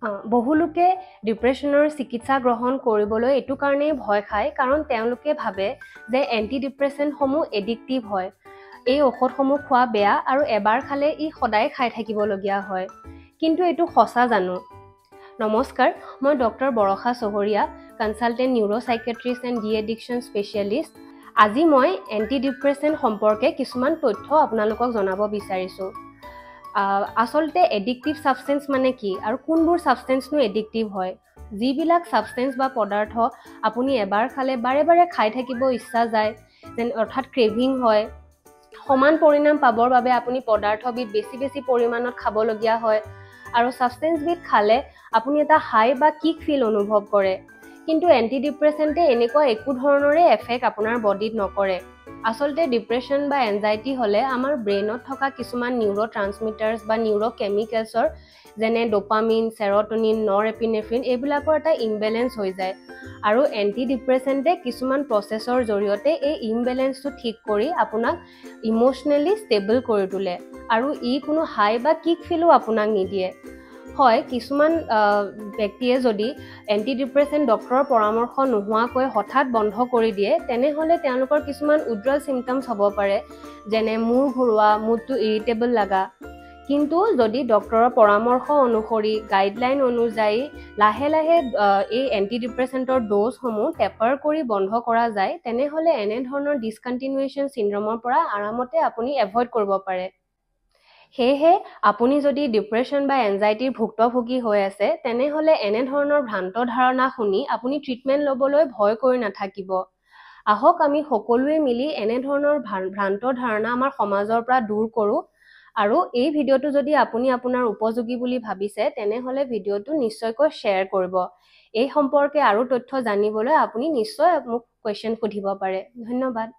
বহু লোকে ডিপ্ৰেশ্যনৰ চিকিৎসা গ্ৰহণ কৰিবলৈ এইটো কাৰণেই ভয় খায় কাৰণ তেওঁলোকে ভাবে যে এণ্টিডিপ্ৰেছেণ্টসমূহ এডিক্টিভ হয়। এই ঔষধসমূহ খোৱা বেয়া আৰু এবাৰ খালে ই সদায় খাই থাকিবলগীয়া হয়। কিন্তু এইটো সঁচা জানো? নমস্কাৰ, মই doctor Barsha Saharia, consultant neuropsychiatrist and de-addiction specialist. আজি মই এণ্টিডিপ্ৰেছেণ্ট সম্পৰ্কে কিছুমান তথ্য আপোনালোকক জনাব বিচাৰিছোঁ। আচলতে এডিক্টিভ ছাবষ্টেন্স মানে কি আৰু কোনবোৰ ছাবষ্টেন্সনো এডিক্টিভ হয়? যিবিলাক ছাবষ্টেন্স বা পদাৰ্থ আপুনি এবাৰ খালে বাৰে বাৰে খাই থাকিব ইচ্ছা যায়, অৰ্থাৎ ক্ৰেভিং হয়, সমান পৰিণাম পাবৰ বাবে আপুনি পদাৰ্থবিধ বেছি পৰিমাণত খাবলগীয়া হয়, আৰু ছাবষ্টেন্সবিধ খালে আপুনি এটা হাই বা কিক ফিল অনুভৱ কৰে। কিন্তু এণ্টিডিপ্ৰেছেণ্টে এনেকুৱা একো ধৰণৰে এফেক্ট আপোনাৰ বডিত নকৰে। আচলতে ডিপ্ৰেশ্যন বা এনজাইটি হ'লে আমাৰ ব্ৰেইনত থকা কিছুমান নিউৰো ট্ৰান্সমিটাৰ্ছ বা নিউৰো কেমিকেলছৰ যেনে ডোপামিন, চেৰ'টনিন, নৰএপিনেফ্ৰিন এইবিলাকৰ এটা ইমবেলেঞ্চ হৈ যায়, আৰু এণ্টিডিপ্ৰেছেণ্টে কিছুমান প্ৰচেছৰ জৰিয়তে এই ইমবেলেঞ্চটো ঠিক কৰি আপোনাক ইম'চনেলি ষ্টেবল কৰি তোলে, আৰু ই কোনো হাই বা কিক ফিলো আপোনাক নিদিয়ে। হয়, কিছুমান ব্যক্তিয়ে যদি এণ্টিডিপ্ৰেছেণ্ট ডক্টৰৰ পৰামৰ্শ নোহোৱাকৈ হঠাৎ বন্ধ কৰি দিয়ে, তেনেহ'লে তেওঁলোকৰ কিছুমান উজ্জ্বল চিমটমছ হ'ব পাৰে, যেনে মূৰ ঘূৰোৱা, মুডটো ইৰিটেবল লগা। কিন্তু যদি ডক্টৰৰ পৰামৰ্শ অনুসৰি গাইডলাইন অনুযায়ী লাহে লাহে এই এণ্টিডিপ্ৰেছেণ্টৰ ড'জসমূহ টেপাৰ কৰি বন্ধ কৰা যায়, তেনেহ'লে এনেধৰণৰ ডিছকণ্টিনিউৱেশ্যন চিণ্ড্ৰমৰ পৰা আৰামতে আপুনি এভইড কৰিব পাৰে। সেয়েহে আপুনি যদি ডিপ্ৰেশ্যন বা এনজাইটিৰ ভুক্তভোগী হৈ আছে, তেনেহ'লে এনেধৰণৰ ভ্ৰান্ত ধাৰণা শুনি আপুনি ট্ৰিটমেণ্ট ল'বলৈ ভয় কৰি নাথাকিব। আহক আমি সকলোৱে মিলি এনেধৰণৰ ভ্ৰান্ত ধাৰণা আমাৰ সমাজৰ পৰা দূৰ কৰোঁ, আৰু এই ভিডিঅ'টো যদি আপুনি আপোনাৰ উপযোগী বুলি ভাবিছে, তেনেহ'লে ভিডিঅ'টো নিশ্চয়কৈ শ্বেয়াৰ কৰিব। এই সম্পৰ্কে আৰু তথ্য জানিবলৈ আপুনি নিশ্চয় মোক কুৱেশ্যন সুধিব পাৰে। ধন্যবাদ।